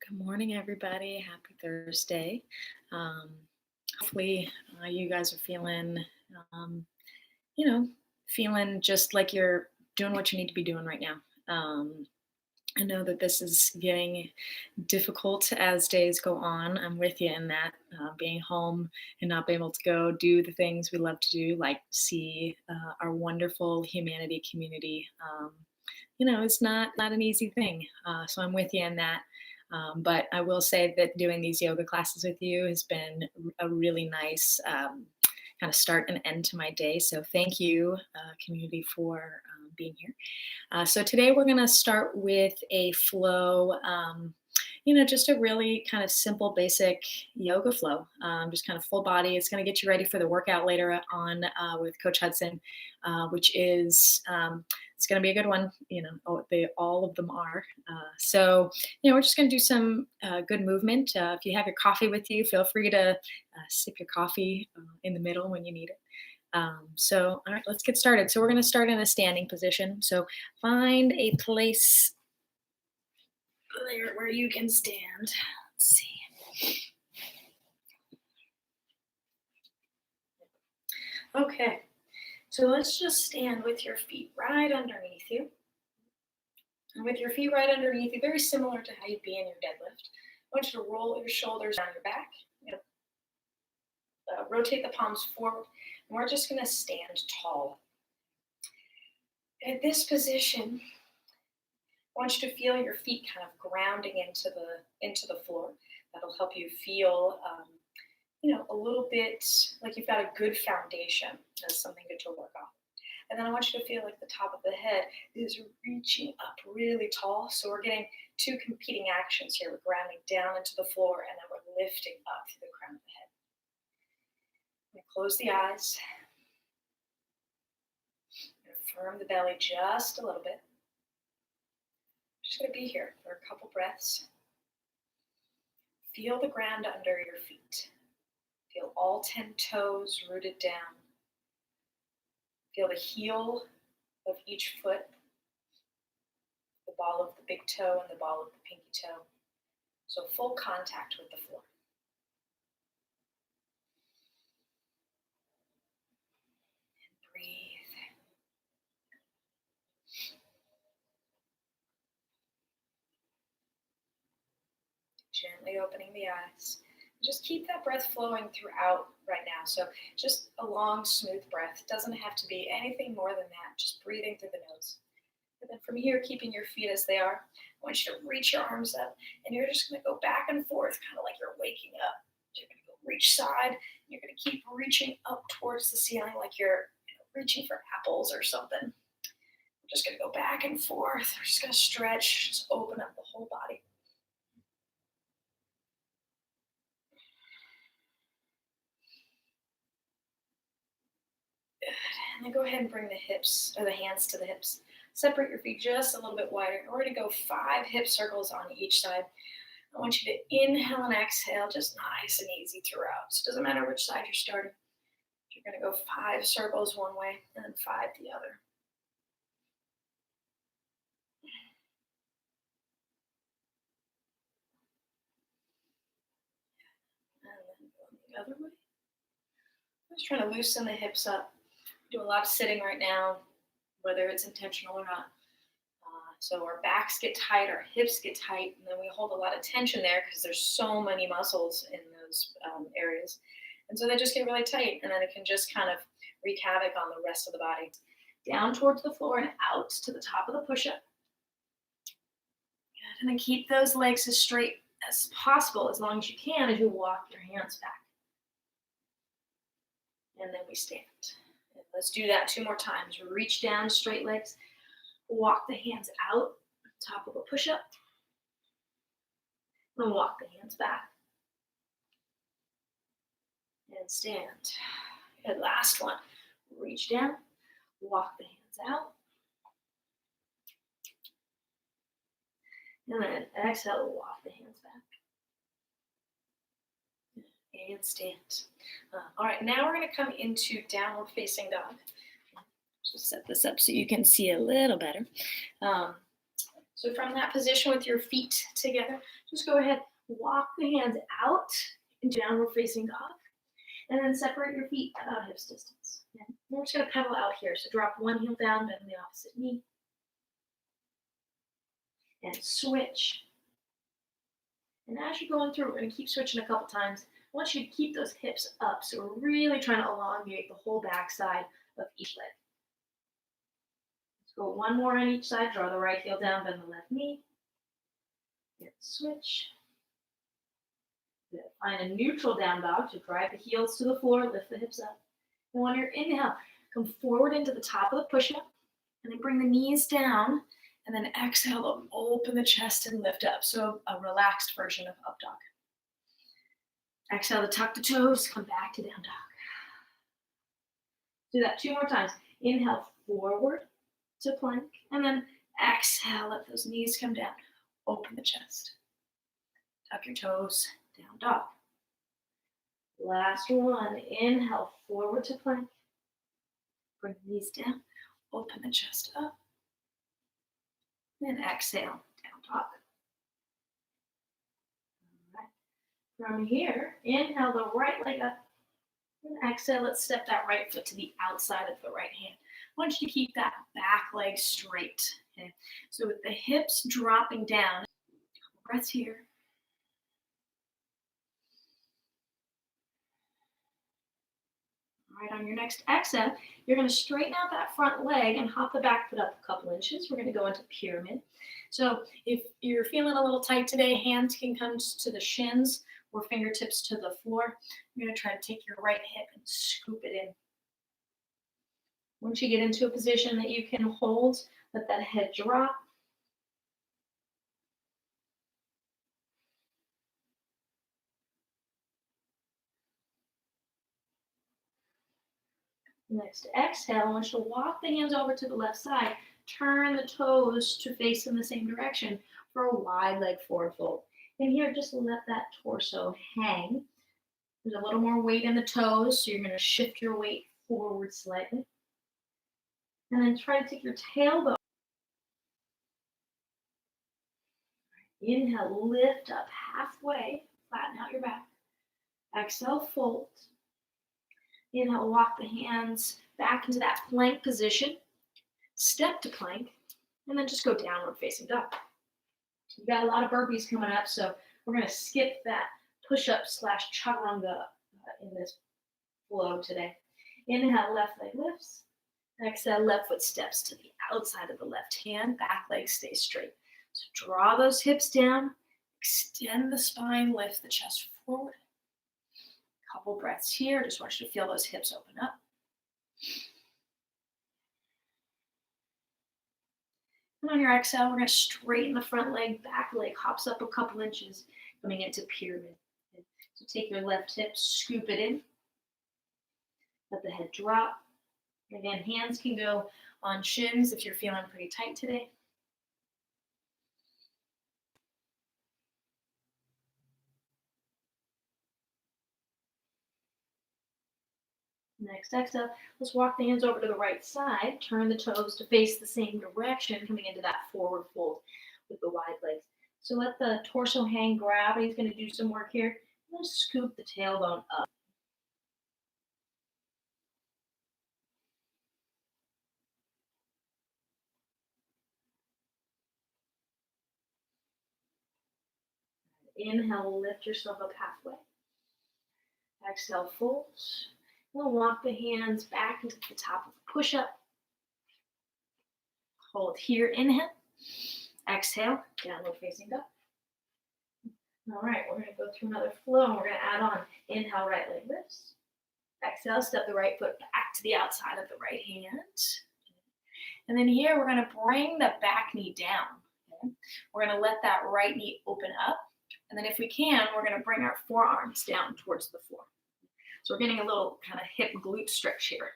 Good morning, everybody. Happy Thursday. Um, Hopefully, you guys are um, you know, feeling just like you're doing what you need to be doing right now. Um, I know that this is getting difficult as days go on. I'm with you in that being home and not being able to go do the things we love to do, like see our wonderful humanity community. It's not an easy thing. So I'm with you in that. But I will say that doing these yoga classes with you has been a really nice kind of start and end to my day. So thank you, community, for being here. So today we're going to start with a flow, just a really kind of simple, basic yoga flow, just kind of full body. It's going to get you ready for the workout later on with Coach Hudson, which is it's going to be a good one. All of them are. We're just going to do some good movement. If you have your coffee with you, feel free to sip your coffee in the middle when you need it. All right, let's get started. So we're going to start in a standing position. So find a place there where you can stand. Let's see. Okay, so let's just stand with your feet right underneath you. And with your feet right underneath you, very similar to how you'd be in your deadlift. I want you to roll your shoulders down your back. Rotate the palms forward. And we're just going to stand tall. At this position, I want you to feel your feet kind of grounding into the floor. That'll help you feel, a little bit like you've got a good foundation. That's something good to work on. And then I want you to feel like the top of the head is reaching up really tall. So we're getting two competing actions here. We're grounding down into the floor, and then we're lifting up through the crown of the head. Close the eyes. Firm the belly just a little bit. Just going to be here for a couple breaths. Feel the ground under your feet. Feel all 10 toes rooted down. Feel the heel of each foot, the ball of the big toe and the ball of the pinky toe. So full contact with the floor. And breathe. Gently opening the eyes. Just keep that breath flowing throughout right now. So just a long, smooth breath. It doesn't have to be anything more than that. Just breathing through the nose. And then from here, keeping your feet as they are, I want you to reach your arms up, and you're just going to go back and forth, kind of like you're waking up. You're going to go reach side. You're going to keep reaching up towards the ceiling like you're reaching for apples or something. We're just going to go back and forth. We're just going to stretch, just open up the whole body. Good. And then go ahead and bring the hips or the hands to the hips. Separate your feet just a little bit wider. We're going to go 5 hip circles on each side. I want you to inhale and exhale just nice and easy throughout. So it doesn't matter which side you're starting. You're going to go 5 circles one way and then 5 the other. And then go the other way. Just trying to loosen the hips up. Do a lot of sitting right now, whether it's intentional or not. So our backs get tight, our hips get tight, and then we hold a lot of tension there because there's so many muscles in those areas. And so they just get really tight, and then it can just kind of wreak havoc on the rest of the body. Down towards the floor and out to the top of the push-up. Good. And then keep those legs as straight as possible, as long as you can, as you walk your hands back. And then we stand. And let's do that 2 more times. Reach down, straight legs. Walk the hands out, top of a push-up. And walk the hands back. And stand. Good, last one. Reach down, walk the hands out. And then exhale, walk the hands back. And stand. All right, now we're going to come into downward facing dog. Just set this up so you can see a little better. So from that position with your feet together, just go ahead, walk the hands out in downward facing dog, and then separate your feet about hips distance. And we're just gonna pedal out here. So drop one heel down, bend the opposite knee, and switch. And as you're going through, we're gonna keep switching a couple times. I want you to keep those hips up. So we're really trying to elongate the whole backside of each leg. Let's go one more on each side. Draw the right heel down, bend the left knee. And switch. Find a neutral down dog to drive the heels to the floor, lift the hips up. And when you're inhale, come forward into the top of the push-up, and then bring the knees down, and then exhale to open the chest and lift up. So a relaxed version of up dog. Exhale to tuck the toes, come back to down dog. Do that 2 more times. Inhale forward to plank, and then exhale, let those knees come down. Open the chest. Tuck your toes, down dog. Last one. Inhale forward to plank. Bring the knees down, open the chest up. Then exhale, down dog. All right. From here, inhale the right leg up. And exhale, let's step that right foot to the outside of the right hand. I want you to keep that back leg straight. Okay? So with the hips dropping down, breaths here. All right, on your next exhale, you're going to straighten out that front leg and hop the back foot up a couple inches. We're going to go into pyramid. So if you're feeling a little tight today, hands can come to the shins or fingertips to the floor. You're going to try to take your right hip and scoop it in. Once you get into a position that you can hold, let that head drop. Next exhale, I want you to walk the hands over to the left side. Turn the toes to face in the same direction for a wide leg forward fold. And here, just let that torso hang. There's a little more weight in the toes, so you're going to shift your weight forward slightly. And then try to take your tailbone. Inhale, lift up halfway, flatten out your back. Exhale, fold. Inhale, walk the hands back into that plank position. Step to plank, and then just go downward facing dog. We've got a lot of burpees coming up, so we're going to skip that push-up / chaturanga in this flow today. Inhale, left leg lifts. Exhale, left foot steps to the outside of the left hand. Back leg stays straight. So draw those hips down, extend the spine, lift the chest forward. Couple breaths here. Just want you to feel those hips open up. And on your exhale, we're going to straighten the front leg, back leg hops up a couple inches, coming into pyramid. So take your left hip, scoop it in. Let the head drop. Again, hands can go on shins if you're feeling pretty tight today. Next exhale, let's walk the hands over to the right side. Turn the toes to face the same direction, coming into that forward fold with the wide legs. So let the torso hang. Gravity's going to do some work here. Let's scoop the tailbone up. Inhale, lift yourself up halfway. Exhale, fold. We'll walk the hands back into the top of the push-up. Hold here, inhale. Exhale, downward facing dog. All right, we're going to go through another flow, and we're going to add on. Inhale, right leg lifts. Exhale, step the right foot back to the outside of the right hand. And then here, we're going to bring the back knee down. Okay? We're going to let that right knee open up. And then if we can, we're going to bring our forearms down towards the floor. So we're getting a little kind of hip glute stretch here.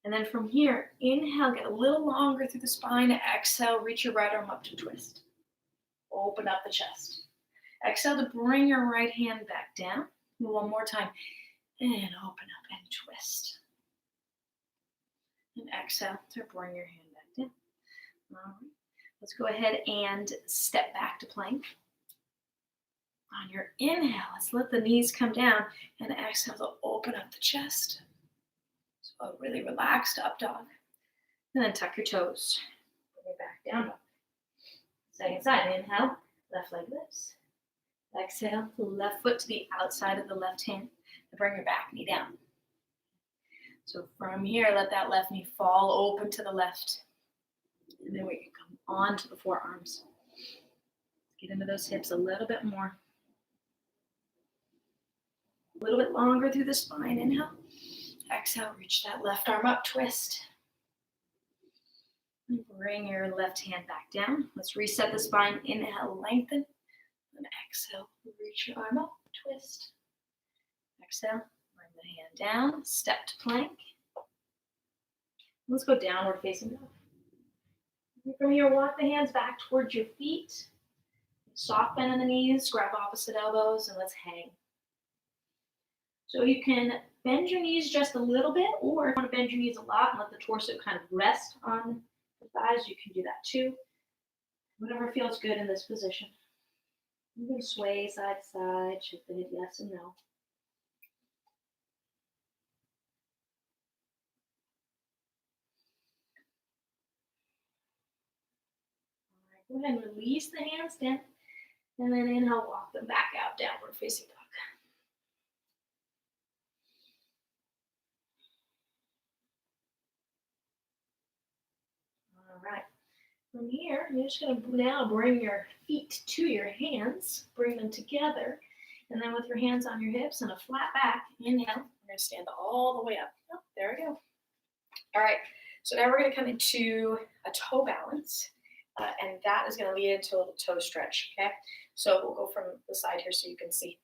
And then from here, inhale, get a little longer through the spine. Exhale, reach your right arm up to twist. Open up the chest. Exhale to bring your right hand back down. One more time. And open up and twist. And exhale to bring your hand back down. All right. Let's go ahead and step back to plank. On your inhale, let's let the knees come down, and exhale to open up the chest. So a really relaxed up dog. And then tuck your toes. Bring it back down dog. Second side, inhale, left leg lifts. Exhale, left foot to the outside of the left hand. And bring your back knee down. So from here, let that left knee fall open to the left. And then we can come on to the forearms. Get into those hips a little bit more. A little bit longer through the spine. Inhale. Exhale, reach that left arm up, twist. And bring your left hand back down. Let's reset the spine. Inhale, lengthen. And exhale, reach your arm up, twist. Exhale, bring the hand down, step to plank. Let's go downward facing dog. From here, walk the hands back towards your feet. Soft bend in the knees, grab opposite elbows, and let's hang. So you can bend your knees just a little bit, or if you want to bend your knees a lot and let the torso kind of rest on the thighs, you can do that too. Whatever feels good in this position. You can sway side to side, shift the head yes and no. All right, go ahead and release the hands down, and then inhale, walk them back out, downward facing dog. All right. From here, you're just going to now bring your feet to your hands, bring them together, and then with your hands on your hips and a flat back, inhale. We're going to stand all the way up. Oh, there we go. All right, so now we're going to come into a toe balance, and that is going to lead into a little toe stretch, okay? So we'll go from the side here so you can see.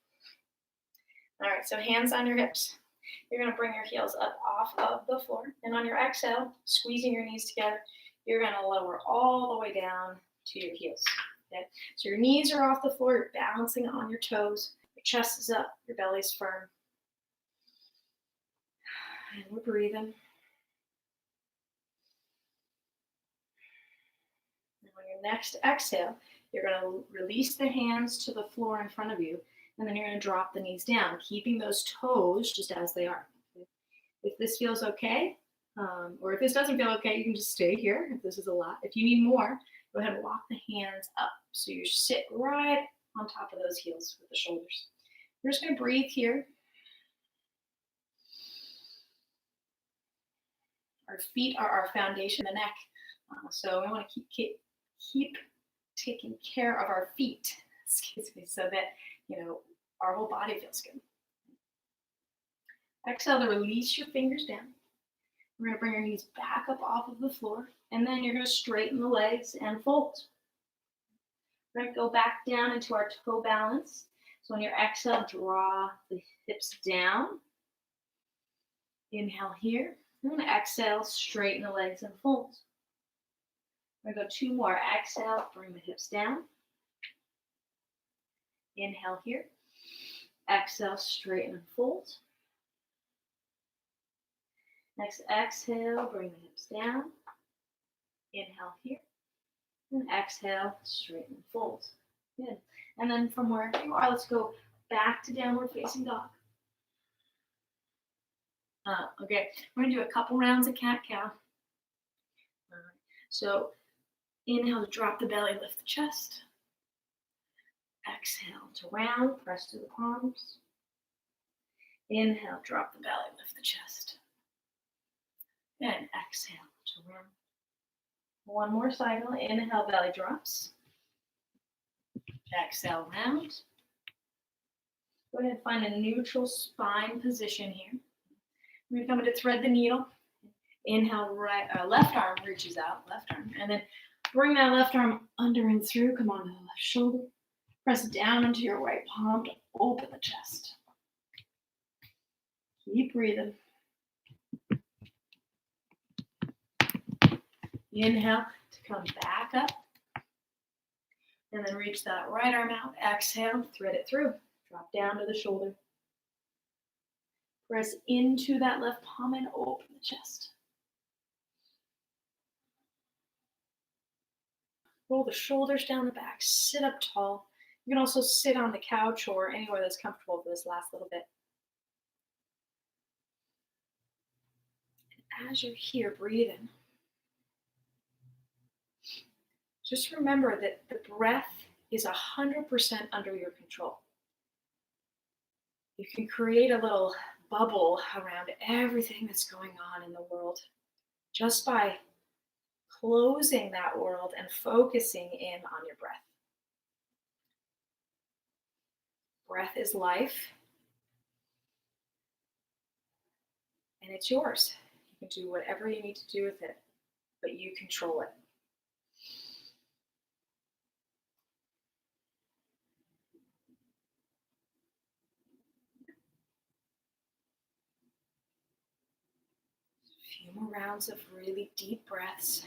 All right, so hands on your hips. You're going to bring your heels up off of the floor, and on your exhale, squeezing your knees together, you're going to lower all the way down to your heels. Okay? So your knees are off the floor, you're balancing on your toes, your chest is up, your belly's firm. And we're breathing. And on your next exhale, you're going to release the hands to the floor in front of you, and then you're going to drop the knees down, keeping those toes just as they are. Okay? If this feels okay, or if this doesn't feel okay, you can just stay here if this is a lot. If you need more, go ahead and walk the hands up. So you sit right on top of those heels with the shoulders. We're just going to breathe here. Our feet are our foundation, the neck. So we want to keep taking care of our feet, so that, our whole body feels good. Exhale to release your fingers down. We're going to bring your knees back up off of the floor, and then you're going to straighten the legs and fold. We're going to go back down into our toe balance. So on your exhale, draw the hips down. Inhale here. I'm going to exhale, straighten the legs and fold. We're going to go 2 more. Exhale, bring the hips down. Inhale here. Exhale, straighten and fold. Next exhale, bring the hips down. Inhale here. And exhale, straighten and fold. Good. And then from wherever you are, let's go back to downward facing dog. Okay, we're going to do a couple rounds of cat-cow. All right. So inhale to drop the belly, lift the chest. Exhale to round, press to the palms. Inhale, drop the belly, lift the chest. And exhale to round. One more cycle. Inhale, belly drops. Exhale, round. Go ahead and find a neutral spine position here. We're going to thread the needle. Inhale, left arm reaches out, left arm. And then bring that left arm under and through. Come onto the left shoulder. Press down into your right palm to open the chest. Keep breathing. Inhale to come back up. And then reach that right arm out. Exhale, thread it through. Drop down to the shoulder. Press into that left palm and open the chest. Roll the shoulders down the back, sit up tall. You can also sit on the couch or anywhere that's comfortable for this last little bit. As you're here, breathe in. Just remember that the breath is 100% under your control. You can create a little bubble around everything that's going on in the world just by closing that world and focusing in on your breath. Breath is life, and it's yours. You can do whatever you need to do with it, but you control it. A few more rounds of really deep breaths.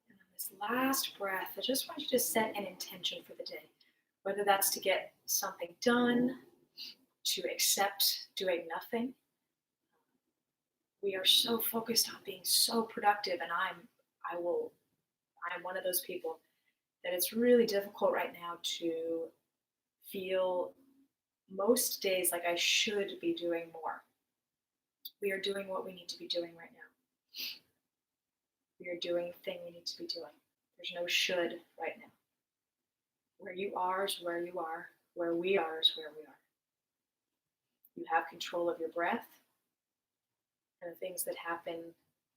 And on this last breath, I just want you to set an intention for the day, whether that's to get something done, to accept doing nothing. We are so focused on being so productive, and I'm one of those people that it's really difficult right now to feel most days like I should be doing more. We are doing what we need to be doing right now. We are doing the thing we need to be doing. There's no should right now. Where you are is where you are. Where we are is where we are. You have control of your breath and the things that happen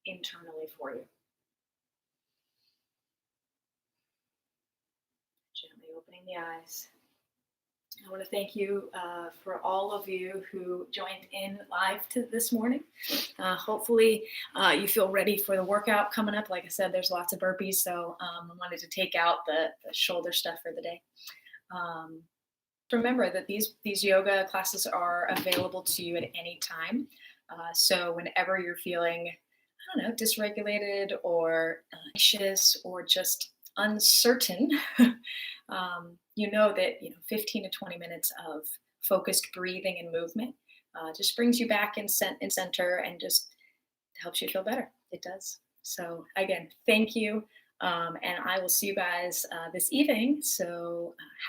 internally for you. Gently opening the eyes. I want to thank you for all of you who joined in live this morning. Hopefully you feel ready for the workout coming up. Like I said, there's lots of burpees, so I wanted to take out the shoulder stuff for the day. Remember that these yoga classes are available to you at any time. So whenever you're feeling, I don't know, dysregulated or anxious or just uncertain, you know that 15 to 20 minutes of focused breathing and movement just brings you back in center and just helps you feel better. It does. So again, thank you, and I will see you guys this evening. So have